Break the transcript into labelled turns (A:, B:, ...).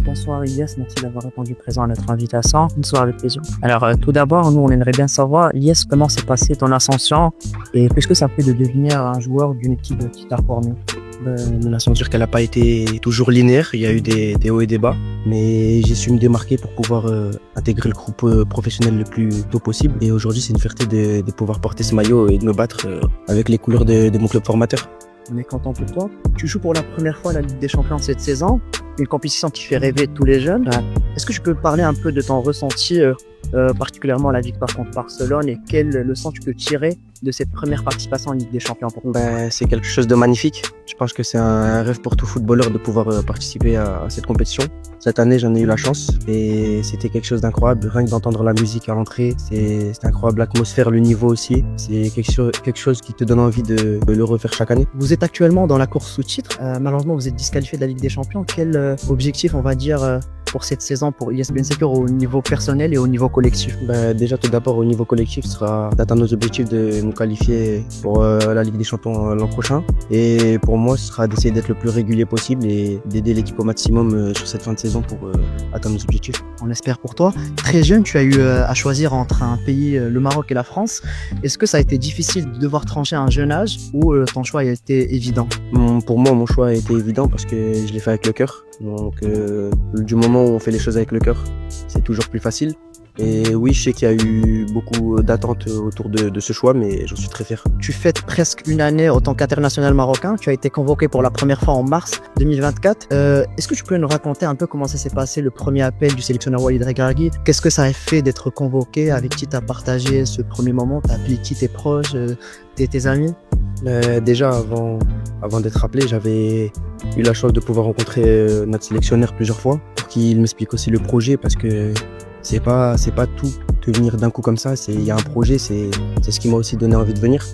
A: Bonsoir Ilyes, merci d'avoir répondu présent à notre invitation. Bonsoir, avec plaisir. Alors tout d'abord, nous on aimerait bien savoir, Ilyes, comment s'est passée ton ascension et qu'est-ce que ça fait de devenir un joueur d'une équipe qui t'a formé?
B: L'ascension qu'elle n'a pas été toujours linéaire, il y a eu des hauts et des bas, mais j'ai su me démarquer pour pouvoir intégrer le groupe professionnel le plus tôt possible. Et aujourd'hui, c'est une fierté de pouvoir porter ce maillot et de me battre avec les couleurs de mon club formateur.
A: On est content pour toi. Tu joues pour la première fois la Ligue des Champions cette saison, une compétition qui fait rêver tous les jeunes. Est-ce que tu peux parler un peu de ton ressenti, particulièrement la victoire contre Barcelone, et quelles leçons tu peux tirer de cette première participation en Ligue des Champions pour toi?
B: C'est quelque chose de magnifique. Je pense que c'est un rêve pour tout footballeur de pouvoir participer à cette compétition. Cette année, j'en ai eu la chance et c'était quelque chose d'incroyable. Rien que d'entendre la musique à l'entrée, c'est incroyable. L'atmosphère, le niveau aussi, c'est quelque chose qui te donne envie de le refaire chaque année.
A: Vous êtes actuellement dans la course sous titre. Malheureusement, vous êtes disqualifié de la Ligue des Champions. Quel objectif, on va dire, pour cette saison pour Ilyes Bensekour au niveau personnel et au niveau collectif?
B: Déjà, tout d'abord, au niveau collectif, ce sera d'atteindre nos objectifs de nous qualifier pour la Ligue des Champions l'an prochain. Et pour moi, ce sera d'essayer d'être le plus régulier possible et d'aider l'équipe au maximum sur cette fin de saison pour atteindre nos objectifs.
A: On l'espère pour toi. Très jeune, tu as eu à choisir entre un pays, le Maroc et la France. Est-ce que ça a été difficile de devoir trancher à un jeune âge ou ton choix a été évident?
B: Pour moi, mon choix a été évident parce que je l'ai fait avec le cœur. Donc, du moment où on fait les choses avec le cœur, c'est toujours plus facile. Et oui, je sais qu'il y a eu beaucoup d'attentes autour de ce choix, mais j'en suis très fier.
A: Tu fêtes presque une année en tant qu'international marocain. Tu as été convoqué pour la première fois en mars 2024. Est-ce que tu peux nous raconter un peu comment ça s'est passé, le premier appel du sélectionneur Walid Regragui? Qu'est-ce que ça a fait d'être convoqué? Avec qui tu as partagé ce premier moment? Tu as appelé qui, tes proches, tes amis?
B: Déjà, avant d'être appelé, j'avais eu la chance de pouvoir rencontrer notre sélectionneur plusieurs fois pour qu'il m'explique aussi le projet, parce que c'est pas tout de venir d'un coup comme ça. Il y a un projet, c'est ce qui m'a aussi donné envie de venir.